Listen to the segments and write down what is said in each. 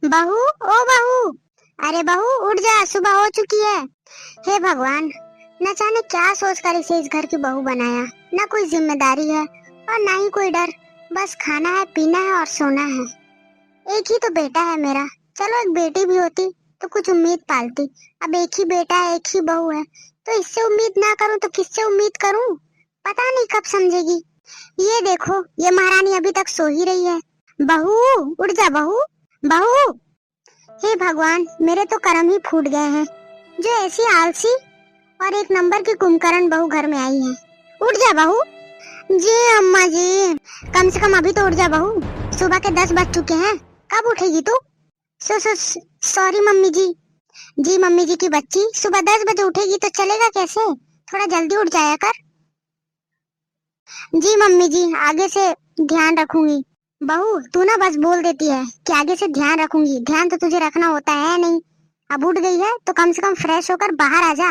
बहू, ओ बहू। अरे बहू उठ जा, सुबह हो चुकी है। हे भगवान, न जाने क्या सोचकर इसे इस घर की बहू बनाया। ना कोई जिम्मेदारी है और ना ही कोई डर। बस खाना है, पीना है और सोना है। एक ही तो बेटा है मेरा। चलो एक बेटी भी होती तो कुछ उम्मीद पालती। अब एक ही बेटा है, एक ही बहू है, तो इससे उम्मीद ना करूं तो किससे उम्मीद करूं? पता नहीं कब समझेगी। ये देखो, ये महारानी अभी तक सो ही रही है। बहू, उठ जा बहू। बहू। हे भगवान, मेरे तो कर्म ही फूट गए हैं जो ऐसी आलसी और एक नंबर की कुंभकर्ण बहू घर में आई है। उठ जा बहू। जी अम्मा जी। कम से कम अभी तो उठ जा बहू। सुबह के 10 बज चुके हैं, कब उठेगी तू? सॉरी मम्मी जी। जी मम्मी जी की बच्ची, सुबह 10 बजे उठेगी तो चलेगा कैसे? थोड़ा जल्दी उठ जाया कर। जी मम्मी जी, आगे से ध्यान रखूंगी। बहू तू ना बस बोल देती है कि आगे से ध्यान रखूंगी, ध्यान तो तुझे रखना होता है नहीं। अब उठ गई है तो कम से कम फ्रेश होकर बाहर आ जा।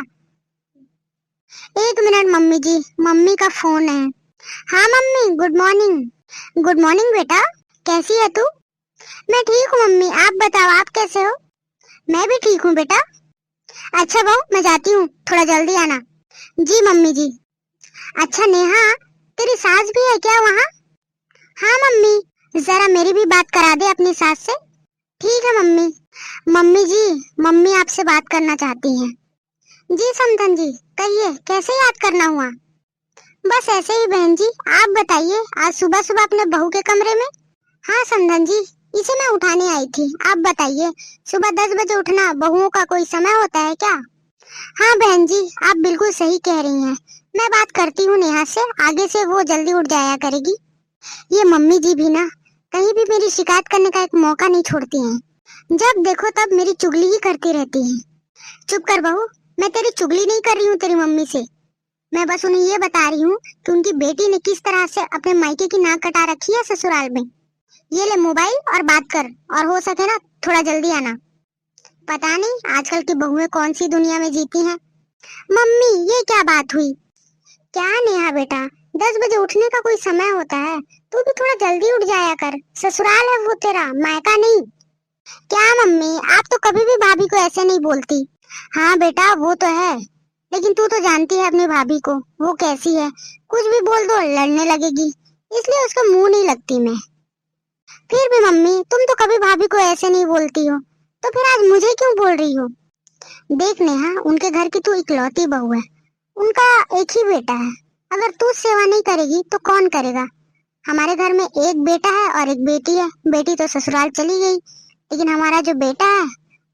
एक मिनट मम्मी जी, मम्मी का फोन है। हाँ mummy, good morning. Good morning बेटा, कैसी है तू? मैं ठीक हूँ मम्मी, आप बताओ आप कैसे हो? मैं भी ठीक हूँ बेटा। अच्छा बहू, मैं जाती हूँ, थोड़ा जल्दी आना। जी मम्मी जी। अच्छा नेहा, तेरी सास भी है क्या वहाँ? हाँ मम्मी, जरा मेरी भी बात करा दे अपनी सास से। ठीक है मम्मी। मम्मी जी, मम्मी आपसे बात करना चाहती हैं। जी समधन जी, कहिए कैसे याद करना हुआ? बस ऐसे ही बहन जी, आप बताइए आज सुबह सुबह अपने बहू के कमरे में। हाँ समधन जी, इसे मैं उठाने आई थी। आप बताइए, सुबह 10 बजे उठना बहुओं का कोई समय होता है क्या? हाँ बहन जी, आप बिल्कुल सही कह रही हैं। मैं बात करती हूँ नेहा से, आगे से वो जल्दी उठ जाया करेगी। ये मम्मी जी भी ना कहीं भी मेरी शिकायत करने का एक मौका नहीं छोड़ती हैं। जब देखो तब मेरी चुगली ही करती रहती हैं। चुप कर बहू, मैं तेरी चुगली नहीं कर रही हूँ तेरी मम्मी से। मैं बस उन्हें ये बता रही हूँ कि उनकी बेटी ने किस तरह से अपने मायके की नाक कटा रखी है ससुराल में। ये ले मोबाइल और बात कर, और हो सके ना थोड़ा जल्दी आना। पता नहीं आजकल की बहुएं कौन सी दुनिया में जीती हैं। मम्मी ये क्या बात हुई? क्या नेहा बेटा, 10 बजे उठने का कोई समय होता है? तू भी थोड़ा जल्दी उठ जाया कर, ससुराल है वो तेरा, मायका नहीं। क्या मम्मी, आप तो कभी भी भाभी को ऐसे नहीं बोलती। हाँ बेटा वो तो है, लेकिन तू तो जानती है अपनी भाभी को, वो कैसी है। कुछ भी बोल दो लड़ने लगेगी, इसलिए उसका मुंह नहीं लगती मैं। फिर भी मम्मी, तुम तो कभी भाभी को ऐसे नहीं बोलती हो, तो फिर आज मुझे क्यों बोल रही हो? देख नेहा, उनके घर की तू इकलौती बहू है, उनका एक ही बेटा है। अगर तू सेवा नहीं करेगी तो कौन करेगा? हमारे घर में एक बेटा है और एक बेटी है। बेटी तो ससुराल चली गई, लेकिन हमारा जो बेटा है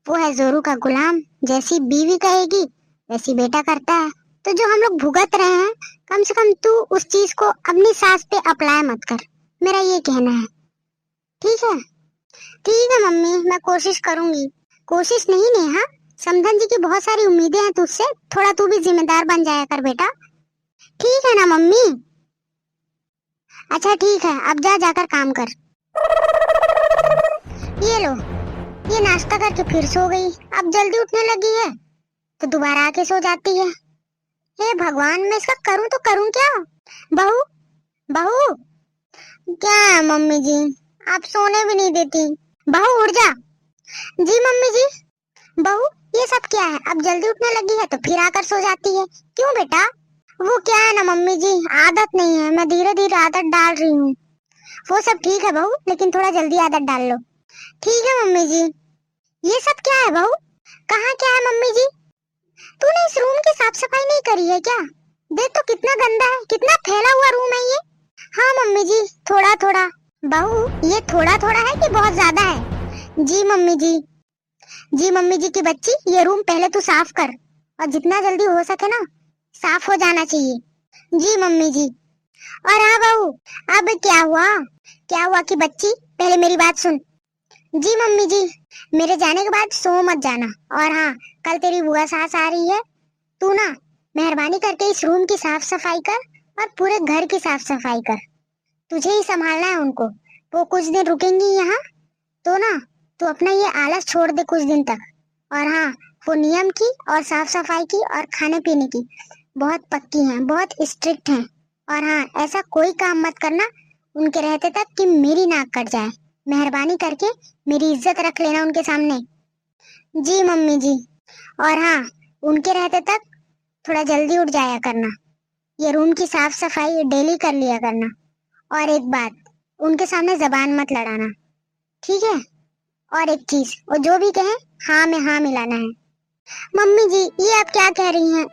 वो है जोरू का गुलाम। जैसी बीवी कहेगी वैसी बेटा करता है। तो जो हम लोग भुगत रहे हैं, कम से कम तू उस चीज को अपनी सास पे अप्लाई मत कर, मेरा ये कहना है। ठीक है? ठीक है मम्मी, मैं कोशिश करूंगी। कोशिश नहीं नेहा, समधन जी की बहुत सारी उम्मीदें हैं तुझसे, थोड़ा तू भी जिम्मेदार बन जाया कर बेटा। ठीक है ना मम्मी? अच्छा ठीक है, अब जा जाकर काम कर। ये लो, ये नाश्ता करके फिर सो गई। अब जल्दी उठने लगी है तो दोबारा आके सो जाती है। हे भगवान, मैं इसका करूं तो करूं क्या? बहू, बहू। क्या है मम्मी जी, आप सोने भी नहीं देती। बहू उठ जा। जी मम्मी जी। बहू, ये सब क्या है? अब जल्दी उठने लगी है तो फिर आकर सो जाती है, क्यों बेटा? वो क्या है ना मम्मी जी, आदत नहीं है, मैं धीरे धीरे आदत डाल रही हूँ। वो सब ठीक है बहू, लेकिन थोड़ा जल्दी आदत डाल लो। ठीक है मम्मी जी। ये सब क्या है बहू? कहाँ क्या है मम्मी जी? तूने इस रूम की साफ सफाई नहीं करी है क्या? देख तो कितना गंदा है, कितना फैला हुआ रूम है ये। हाँ मम्मी जी, थोड़ा थोड़ा। बहू, ये थोड़ा थोड़ा है कि बहुत ज्यादा है? जी मम्मी जी। जी मम्मी जी की बच्ची, ये रूम पहले तू साफ कर, और जितना जल्दी हो सके ना साफ हो जाना चाहिए। जी मम्मी जी। और हाँ बहू, अब क्या हुआ? क्या हुआ कि बच्ची, पहले मेरी बात सुन। जी मम्मी जी, मेरे जाने के बाद सो मत जाना। और हाँ, कल तेरी बुआ सास आ रही है, तू ना मेहरबानी करके इस रूम की साफ सफाई कर और पूरे घर की साफ सफाई कर। तुझे ही संभालना है उनको। वो कुछ दिन रुकेंगी यहाँ, तो ना तू अपना ये आलस छोड़ दे कुछ दिन तक। और हाँ, वो नियम की और साफ सफाई की और खाने पीने की बहुत पक्की हैं, बहुत स्ट्रिक्ट हैं। और हाँ, ऐसा कोई काम मत करना उनके रहते तक कि मेरी नाक कट जाए। मेहरबानी करके मेरी इज्जत रख लेना उनके सामने। जी मम्मी जी। और हाँ, उनके रहते तक थोड़ा जल्दी उठ जाया करना। ये रूम की साफ सफाई डेली कर लिया करना। और एक बात, उनके सामने जबान मत लड़ाना, ठीक है? और एक चीज, वो जो भी कहें हाँ में हाँ मिलाना है। मम्मी जी, ये आप क्या कह रही हैं?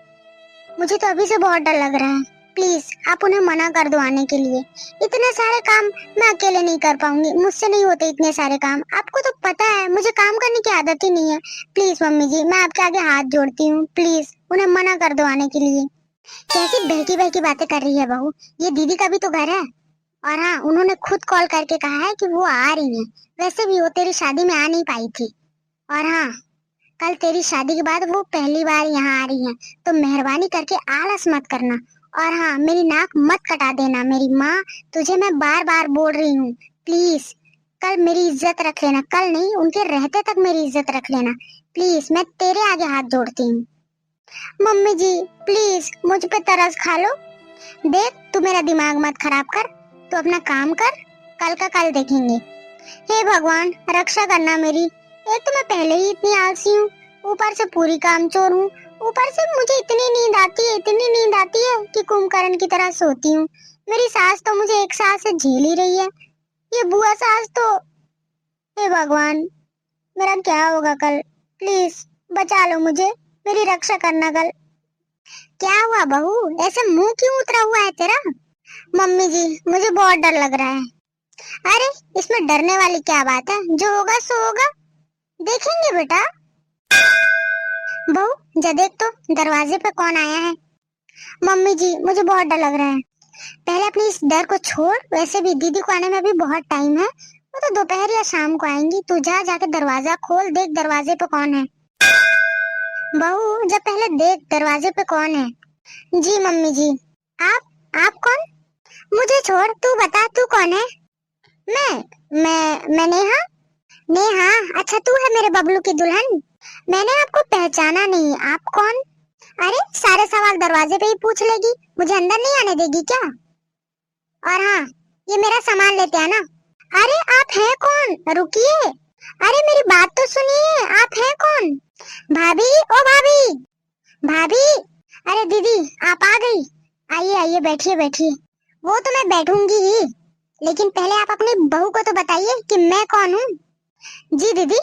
मुझे तो अभी से बहुत डर लग रहा है। प्लीज आप उन्हें मना कर दो आने के लिए। इतने सारे काम मैं अकेले नहीं कर पाऊंगी, मुझसे नहीं होते इतने सारे काम। आपको तो पता है मुझे काम करने की आदत ही नहीं है। प्लीज मम्मी जी, मैं आपके आगे हाथ जोड़ती हूँ, प्लीज उन्हें मना कर दो आने के लिए। कैसी बहकी बहकी बातें कर रही है बहू, ये दीदी का भी तो घर है। और हाँ, उन्होंने खुद कॉल करके कहा है कि वो आ रही है। वैसे भी वो तेरी शादी में आ नहीं पाई थी। और हाँ, कल तेरी शादी के बाद वो पहली बार यहाँ आ रही है, तो मेहरबानी करके आलस मत करना। और हाँ, मेरी नाक मत कटा देना मेरी माँ, तुझे मैं बार बार बोल रही हूँ। प्लीज कल मेरी इज्जत रख लेना, कल नहीं उनके रहते तक मेरी इज्जत रख लेना। प्लीज मैं तेरे आगे हाथ जोड़ती हूँ। मम्मी जी प्लीज मुझ पे तरस खा लो। देख तू मेरा दिमाग मत खराब कर, तू अपना काम कर, कल का कल देखेंगे। हे भगवान रक्षा करना मेरी। एक तो मैं पहले ही इतनी आलसी हूँ, ऊपर से पूरी कामचोर हूँ, ऊपर से मुझे इतनी नींद आती है, इतनी नींद आती है कि कुंभकर्ण की तरह सोती हूँ। मेरी सास तो मुझे एक सास से झेल ही रही है, ये बुआ सास तो। हे भगवान मेरा क्या होगा कल? प्लीज बचा लो मुझे, मेरी रक्षा करना कल। क्या हुआ बहू, ऐसे मुंह क्यों उतरा हुआ है तेरा? मम्मी जी मुझे बहुत डर लग रहा है। अरे इसमें डरने वाली क्या बात है, जो होगा सो होगा, देखेंगे बेटा। बहू जा देख तो दरवाजे पे कौन आया है। मम्मी जी मुझे बहुत डर लग रहा है। पहले अपनी इस डर को छोड़, वैसे भी दीदी को आने में अभी बहुत टाइम है, वो तो दोपहर या शाम को आएंगी। तू जा जाके दरवाजा खोल, देख दरवाजे पे कौन है। बहू जब पहले देख दरवाजे पे कौन है। जी मम्मी जी। आप कौन? मुझे छोड़, तू बता तू कौन है? मैं नेहा। नेहा, अच्छा तू है मेरे बबलू की दुल्हन। मैंने आपको पहचाना नहीं, आप कौन? अरे सारे सवाल दरवाजे पे ही पूछ लेगी, मुझे अंदर नहीं आने देगी क्या? और हाँ, ये मेरा सामान लेते आना। अरे आप हैं कौन? रुकिए, अरे मेरी बात तो सुनिए, आप हैं कौन? भाभी, ओ भाभी, भाभी। अरे दीदी आप आ गई, आइए आइए बैठिए बैठिए। वो तो मैं बैठूंगी ही, लेकिन पहले आप अपनी बहू को तो बताइए कि मैं कौन हूँ। जी दीदी।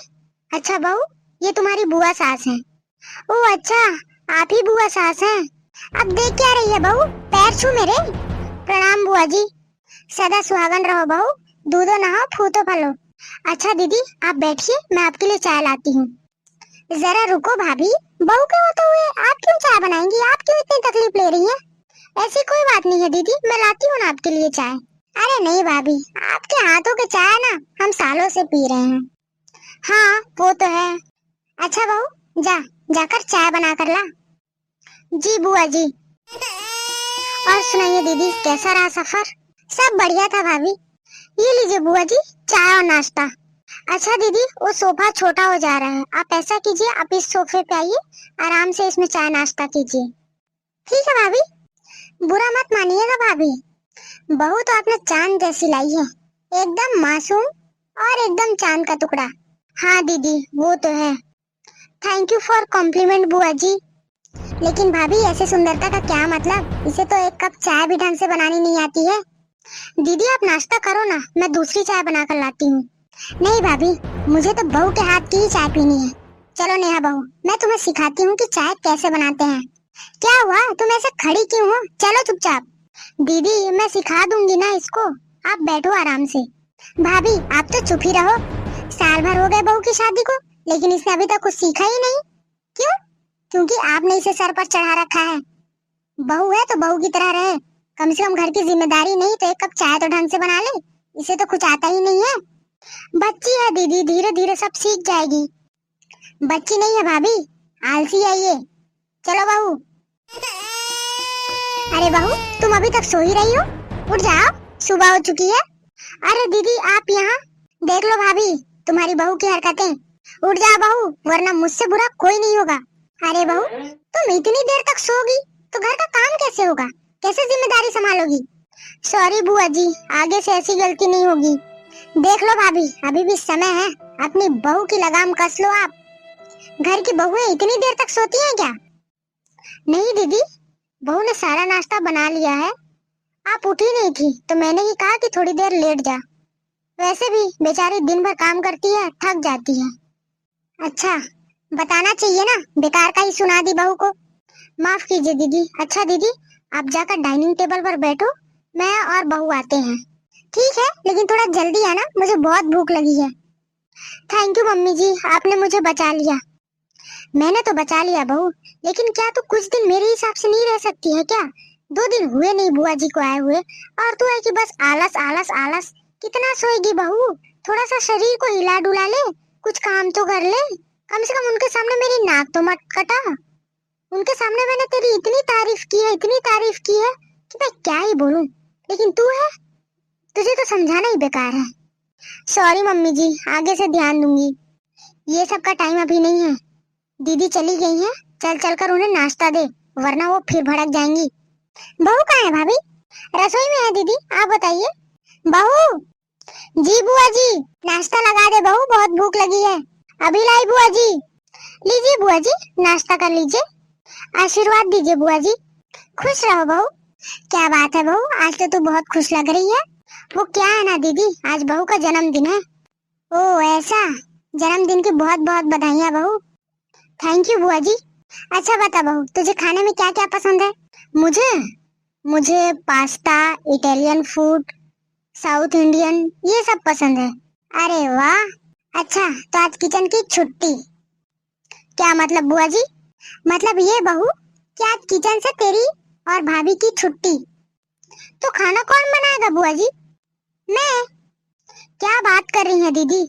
अच्छा बहू, ये तुम्हारी बुआ सास है। ओह अच्छा, आप ही बुआ सास हैं। अब देख क्या रही है बहू, पैर छू मेरे। प्रणाम बुआ जी। सदा सुहागन रहो बहू, दूधो नहाओ फूतो फलो। अच्छा दीदी आप बैठिए, मैं आपके लिए चाय लाती हूँ। जरा रुको भाभी, बहू के होते हुए आप क्यों चाय बनाएंगी, आप क्यों इतनी तकलीफ ले रही हैं? ऐसी कोई बात नहीं है दीदी, मैं लाती हूँ ना आपके लिए चाय। अरे नहीं भाभी, आपके हाथों के चाय ना हम सालों से पी रहे हैं। हाँ वो तो है। अच्छा बहू जा, जाकर चाय बना कर ला। जी बुआ जी। और सुनाइए दीदी, कैसा रहा सफर? सब बढ़िया था भाभी। ये लीजिए बुआ जी चाय और नाश्ता। अच्छा दीदी वो सोफा छोटा हो जा रहा है, आप ऐसा कीजिए, आप इस सोफे पे आइए, आराम से इसमें चाय नाश्ता कीजिए। ठीक है भाभी, बुरा मत मानिएगा भाभी। बहू तो आपने चांद जैसी लाई है, एकदम मासूम और एकदम चांद का टुकड़ा। हाँ दीदी वो तो है। थैंक यू फॉर कॉम्प्लीमेंट बुआ जी। लेकिन भाभी ऐसे सुंदरता का क्या मतलब, इसे तो एक कप चाय भी ढंग से बनानी नहीं आती है। दीदी आप नाश्ता करो ना, मैं दूसरी चाय बना कर लाती हूँ। नहीं भाभी, मुझे तो बहू के हाथ की ही चाय पीनी है। चलो नेहा बहू, मैं तुम्हें सिखाती हूँ कि चाय कैसे बनाते हैं। क्या हुआ, तुम ऐसे खड़ी क्यों हो? चलो चुपचाप। दीदी मैं सिखा दूंगी ना इसको, आप बैठो आराम से। भाभी आप तो चुप ही रहो, साल भर हो गए बहू की शादी को, लेकिन इसने अभी तक कुछ सीखा ही नहीं। क्यों? क्योंकि आपने इसे सर पर चढ़ा रखा है। बहू है तो बहू की तरह रहे, कम से कम घर की जिम्मेदारी नहीं तो एक कप चाय तो ढंग से बना ले। इसे तो कुछ आता ही नहीं है। बच्ची है दीदी, धीरे धीरे सब सीख जाएगी। बच्ची नहीं है भाभी, आलसी है ये। चलो बहू। अरे बहू तुम अभी तक सो ही रही हो, उठ जाओ, सुबह हो चुकी है। अरे दीदी आप यहाँ देख लो भाभी, तुम्हारी बहू की हरकतें। उठ जाओ बहू, वरना मुझसे बुरा कोई नहीं होगा। अरे बहू तुम इतनी देर तक सोगी तो घर का काम कैसे होगा, कैसे जिम्मेदारी संभालोगी? सॉरी बुआ जी, आगे से ऐसी गलती नहीं होगी। देख लो भाभी, अभी भी समय है, अपनी बहू की लगाम कस लो आप। घर की बहुएं इतनी देर तक सोती हैं क्या? नहीं दीदी, बहू ने सारा नाश्ता बना लिया है, आप उठी नहीं थी तो मैंने ही कहा कि थोड़ी देर लेट जा। वैसे भी बेचारी दिन भर काम करती है, थक जाती है। अच्छा, बताना चाहिए ना, बेकार का ही सुना दी बहू को। माफ कीजिए दीदी। अच्छा दीदी, आप जाकर डाइनिंग टेबल पर बैठो, मैं और बहू आते हैं। ठीक है, लेकिन थोड़ा जल्दी आना, मुझे बहुत भूख लगी है। थैंक यू मम्मी जी, आपने मुझे बचा लिया। मैंने तो बचा लिया बहू, लेकिन क्या तू कुछ दिन मेरे हिसाब से नहीं रह सकती है क्या? 2 दिन हुए नहीं बुआ जी को आए हुए, और तू है कि बस आलस आलस आलस। कितना सोएगी बहू? थोड़ा सा शरीर को हिला डुला ले, कुछ काम तो कर ले। कम से कम उनके सामने मेरी नाक तो मत कटा। उनके सामने मैंने तेरी इतनी तारीफ की है, इतनी तारीफ की है कि मैं क्या ही बोलूं। लेकिन तू है, तुझे तो समझाना ही बेकार है। सॉरी मम्मी जी, आगे से ध्यान दूंगी। ये सब का टाइम अभी नहीं है। दीदी चली गई है, चल चल कर उन्हें नाश्ता दे, वरना वो फिर भड़क जाएंगी। बहू कहाँ है भाभी? रसोई में है दीदी, आप बताइए। बहू जी, बुआ जी नाश्ता लगा दे बहू, बहुत भूख लगी है। अभी लाई बुआ जी। लीजिए बुआ जी, नाश्ता कर लीजिए, आशीर्वाद दीजिए बुआ जी। खुश रहो बहू। क्या बात है बहू, आज तो तू बहुत खुश लग रही है। वो क्या है ना दीदी, आज बहू का जन्मदिन है। ओ ऐसा, जन्मदिन की बहुत बहुत बधाइयाँ बहू। थैंक यू बुआ जी। अच्छा बता बहू, तुझे खाने में क्या क्या पसंद है? मुझे मुझे pasta, Italian food, south Indian, ये सब पसंद है। अरे वाह, अच्छा तो आज किचन की छुट्टी? क्या मतलब बुआ जी? मतलब ये बहू कि आज किचन से तेरी और भाभी की छुट्टी। तो खाना कौन बनाएगा बुआ जी? मैं। क्या बात कर रही है दीदी?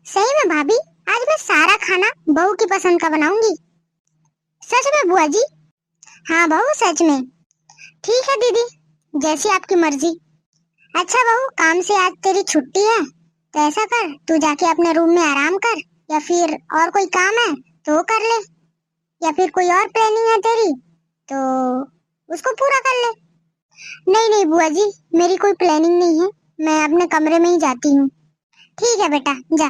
सही में भाभी, आज मैं सारा खाना बहू की पसंद का बनाऊंगी। सच में बुआ जी? हाँ बहू, सच में। ठीक है दीदी, जैसी आपकी मर्जी। अच्छा बहू, काम से आज तेरी छुट्टी है, तो ऐसा कर, तू जाके अपने रूम में आराम कर, या फिर और कोई काम है तो वो कर ले, या फिर कोई और प्लानिंग है तेरी तो उसको पूरा कर ले। नहीं नहीं बुआ जी, मेरी कोई प्लानिंग नहीं है, मैं अपने कमरे में ही जाती हूँ। ठीक है बेटा, जा।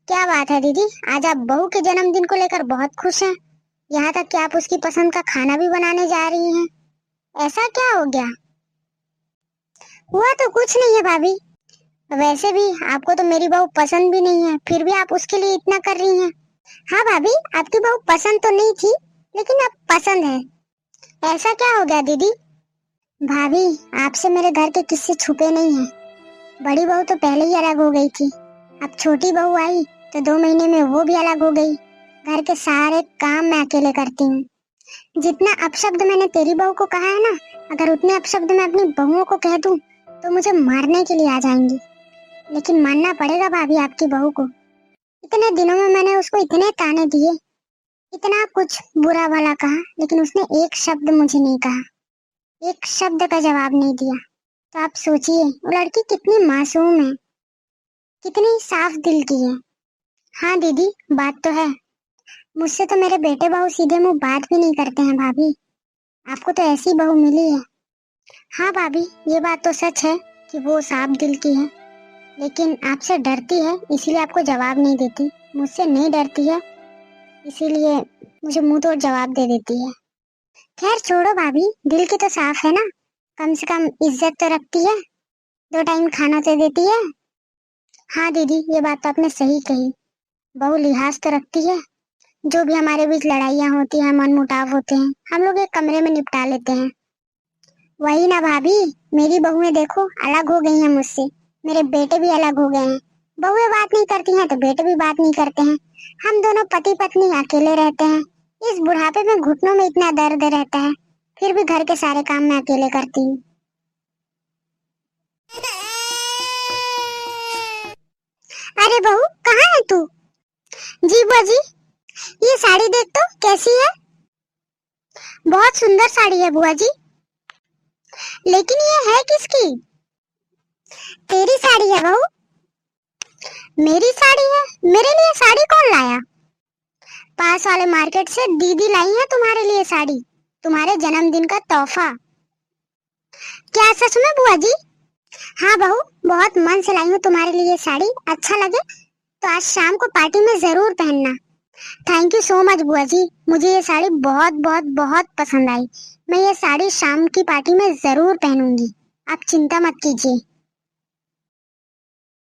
क्या बात है दीदी, आज आप बहू के जन्मदिन को लेकर बहुत खुश हैं, यहाँ तक कि आप उसकी पसंद का खाना भी बनाने जा रही हैं। ऐसा क्या हो गया? हुआ तो कुछ नहीं है भाभी, वैसे भी आपको तो मेरी बहू पसंद भी नहीं है, फिर भी आप उसके लिए इतना कर रही हैं। हाँ भाभी, आपकी बहू पसंद तो नहीं थी, लेकिन अब पसंद है। ऐसा क्या हो गया दीदी? भाभी, आपसे मेरे घर के किस्से छुपे नहीं हैं। बड़ी बहू तो पहले ही अलग हो गई थी, अब छोटी बहू आई तो 2 महीने में वो भी अलग हो गई। घर के सारे काम मैं अकेले करती हूँ। जितना अपशब्द मैंने तेरी बहू को कहा है ना, अगर उतने अपशब्द मैं अपनी बहुओं को कह दूं तो मुझे मारने के लिए आ जाएंगी। लेकिन मानना पड़ेगा भाभी आपकी बहू को, इतने दिनों में मैंने उसको इतने ताने दिए, इतना कुछ बुरा भला कहा, लेकिन उसने एक शब्द मुझे नहीं कहा, एक शब्द का जवाब नहीं दिया। तो आप सोचिए वो लड़की कितनी मासूम है, कितनी साफ दिल की है। हाँ दीदी, बात तो है, मुझसे तो मेरे बेटे बहू सीधे मुंह बात भी नहीं करते हैं भाभी। आपको तो ऐसी बहू मिली है। हाँ भाभी, ये बात तो सच है कि वो साफ दिल की है, लेकिन आपसे डरती है इसीलिए आपको जवाब नहीं देती। मुझसे नहीं डरती है इसीलिए मुझे मुंह तोड़ जवाब दे देती है। खैर छोड़ो भाभी, दिल की तो साफ है ना, कम से कम इज्जत तो रखती है, 2 टाइम खाना तो देती है। हाँ दीदी, ये बात तो आपने सही कही, बहू लिहाज तो रखती है। जो भी हमारे बीच लड़ाइयाँ होती हैं, मन मुटाव होते हैं, हम लोग एक कमरे में निपटा लेते हैं। वही ना भाभी, मेरी बहुएं देखो अलग हो गई हैं मुझसे, मेरे बेटे भी अलग हो गए हैं। बहुएं बात नहीं करती हैं तो बेटे भी बात नहीं करते हैं। हम दोनों पति पत्नी अकेले रहते हैं। इस बुढ़ापे में घुटनों में इतना दर्द रहता है, फिर भी घर के सारे काम मैं अकेले करती हूँ। अरे बहू, कहाँ है तू? जी बुआ जी, ये साड़ी देख तो कैसी है। बहुत सुंदर साड़ी है बुआ जी। लेकिन ये है किसकी? तेरी साड़ी है बहू। मेरी साड़ी है? मेरे लिए साड़ी कौन लाया? पास वाले मार्केट से दीदी लाई है तुम्हारे लिए साड़ी, तुम्हारे जन्मदिन का तोहफा। क्या सच में बुआ जी? हाँ बहू, बहुत मन से लाई हूँ तुम्हारे लिए ये साड़ी। अच्छा लगे तो आज शाम को पार्टी में जरूर पहनना। थैंक यू सो मच बुआ जी, मुझे ये साड़ी बहुत बहुत बहुत पसंद आई। मैं ये साड़ी शाम की पार्टी में जरूर पहनूंगी, आप चिंता मत कीजिए।